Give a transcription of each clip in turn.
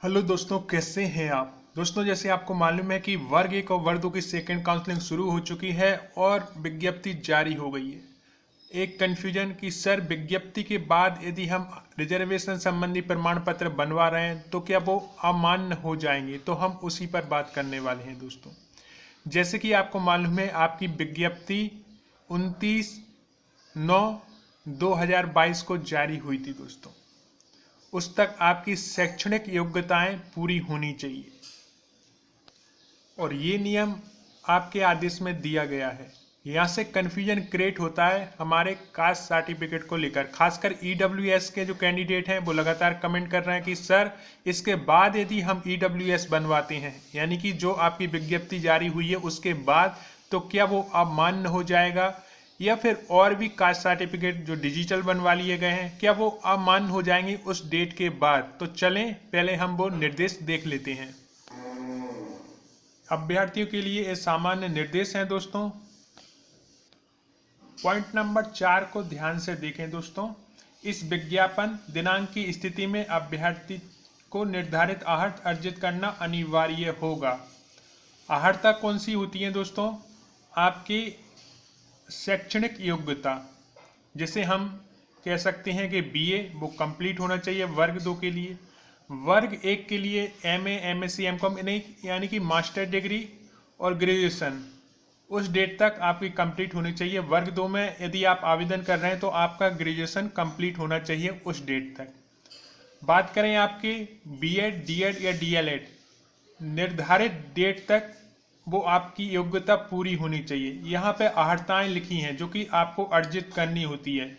Hello दोस्तों, कैसे हैं आप। दोस्तों, जैसे आपको मालूम है कि वर्ग 1 और वर्ग 2 की सेकेंड काउंसलिंग शुरू हो चुकी है और विज्ञप्ति जारी हो गई है। एक कन्फ्यूजन कि सर विज्ञप्ति के बाद यदि हम रिजर्वेशन संबंधी प्रमाण पत्र बनवा रहे हैं तो क्या वो अमान्य हो जाएंगे, तो हम उसी पर बात करने वाले हैं दोस्तों। जैसे कि आपको मालूम है आपकी विज्ञप्ति 29/9/2022 को जारी हुई थी दोस्तों। उस तक आपकी शैक्षणिक योग्यताएं पूरी होनी चाहिए और ये नियम आपके आदेश में दिया गया है। यहाँ से कन्फ्यूजन क्रिएट होता है हमारे कास्ट सर्टिफिकेट को लेकर। खासकर ईडब्ल्यूएस के जो कैंडिडेट हैं वो लगातार कमेंट कर रहे हैं कि सर इसके बाद यदि हम ईडब्ल्यूएस बनवाते हैं, यानी कि जो आपकी विज्ञप्ति जारी हुई है उसके बाद, तो क्या वो अमान्य हो जाएगा या फिर और भी कास्ट सर्टिफिकेट जो डिजिटल बनवा लिए गए हैं क्या वो अमान्य हो जाएंगे उस डेट के बाद। तो चलें पहले हम वो निर्देश देख लेते हैं। अभ्यर्थियों के लिए ये सामान्य निर्देश हैं दोस्तों। पॉइंट नंबर 4 को ध्यान से देखें दोस्तों। इस विज्ञापन दिनांक की स्थिति में अभ्यर्थी को निर्धारित आहर्त अर्जित करना अनिवार्य होगा। आहर्ता कौन सी होती है दोस्तों? आपकी शैक्षणिक योग्यता, जैसे हम कह सकते हैं कि बीए वो कंप्लीट होना चाहिए वर्ग 2 के लिए। वर्ग 1 के लिए एमए, एमएससी, एमकॉम नहीं, यानी कि मास्टर डिग्री और ग्रेजुएशन उस डेट तक आपकी कंप्लीट होनी चाहिए। वर्ग 2 में यदि आप आवेदन कर रहे हैं तो आपका ग्रेजुएशन कंप्लीट होना चाहिए उस डेट तक। बात करें आपकी बीएड, डीएड या डीएलएड, निर्धारित डेट तक वो आपकी योग्यता पूरी होनी चाहिए। यहाँ पे आहर्ताएं लिखी हैं जो कि आपको अर्जित करनी होती है।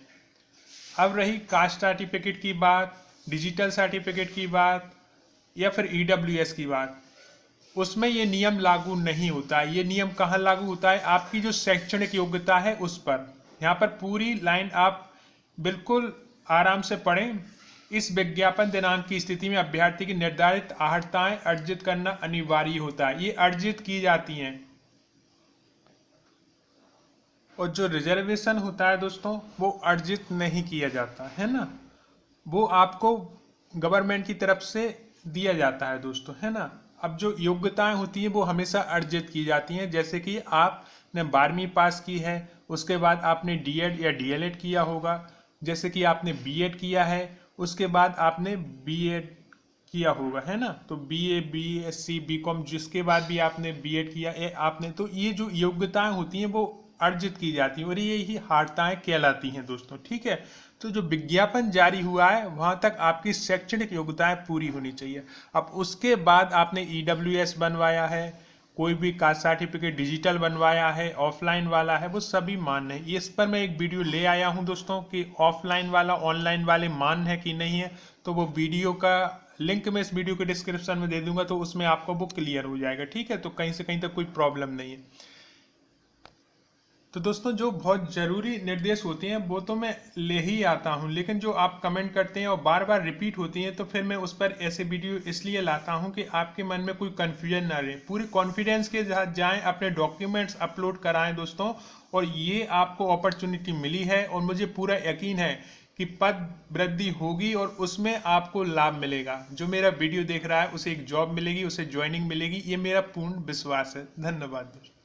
अब रही कास्ट सर्टिफिकेट की बात, डिजिटल सर्टिफिकेट की बात या फिर ईडब्ल्यूएस की बात, उसमें ये नियम लागू नहीं होता है। ये नियम कहाँ लागू होता है? आपकी जो शैक्षणिक योग्यता है उस पर। यहाँ पर पूरी लाइन आप बिल्कुल आराम से पढ़ें। इस विज्ञापन दिनांक की स्थिति में अभ्यर्थी की निर्धारित आहर्ताएं अर्जित करना अनिवार्य होता है। ये अर्जित की जाती हैं। और जो रिजर्वेशन होता है दोस्तों वो अर्जित नहीं किया जाता है ना, वो आपको गवर्नमेंट की तरफ से दिया जाता है दोस्तों, है ना। अब जो योग्यताएं होती हैं वो हमेशा अर्जित की जाती हैं। जैसे कि आपने 12वीं पास की है, उसके बाद आपने डीएड या डीएलएड किया होगा, जैसे कि आपने बीएड किया है, उसके बाद आपने बीएड किया होगा, है ना। तो बीए, बीएससी, बीकॉम, जिसके बाद भी आपने बीएड किया है आपने, तो ये जो योग्यताएं होती हैं वो अर्जित की जाती हैं और ये ही आहर्ताएं कहलाती हैं दोस्तों, ठीक है। तो जो विज्ञापन जारी हुआ है वहां तक आपकी शैक्षणिक योग्यताएं पूरी होनी चाहिए। अब उसके बाद आपने ईडब्ल्यूएस बनवाया है, कोई भी कास्ट सर्टिफिकेट डिजिटल बनवाया है, ऑफलाइन वाला है, वो सभी मान्य है। इस पर मैं एक वीडियो ले आया हूं दोस्तों कि ऑफलाइन वाला ऑनलाइन वाले मान्य है कि नहीं है। तो वो वीडियो का लिंक मैं इस वीडियो के डिस्क्रिप्शन में दे दूंगा, तो उसमें आपको वो क्लियर हो जाएगा, ठीक है। तो कहीं से कहीं तक कोई प्रॉब्लम नहीं है। तो दोस्तों, जो बहुत ज़रूरी निर्देश होते हैं वो तो मैं ले ही आता हूं, लेकिन जो आप कमेंट करते हैं और बार बार रिपीट होती हैं तो फिर मैं उस पर ऐसे वीडियो इसलिए लाता हूं कि आपके मन में कोई कन्फ्यूजन ना रहे। पूरी कॉन्फिडेंस के साथ जाएं, अपने डॉक्यूमेंट्स अपलोड कराएं दोस्तों। और ये आपको अपॉर्चुनिटी मिली है और मुझे पूरा यकीन है कि पद वृद्धि होगी और उसमें आपको लाभ मिलेगा। जो मेरा वीडियो देख रहा है उसे एक जॉब मिलेगी, उसे ज्वाइनिंग मिलेगी, ये मेरा पूर्ण विश्वास है। धन्यवाद दोस्तों।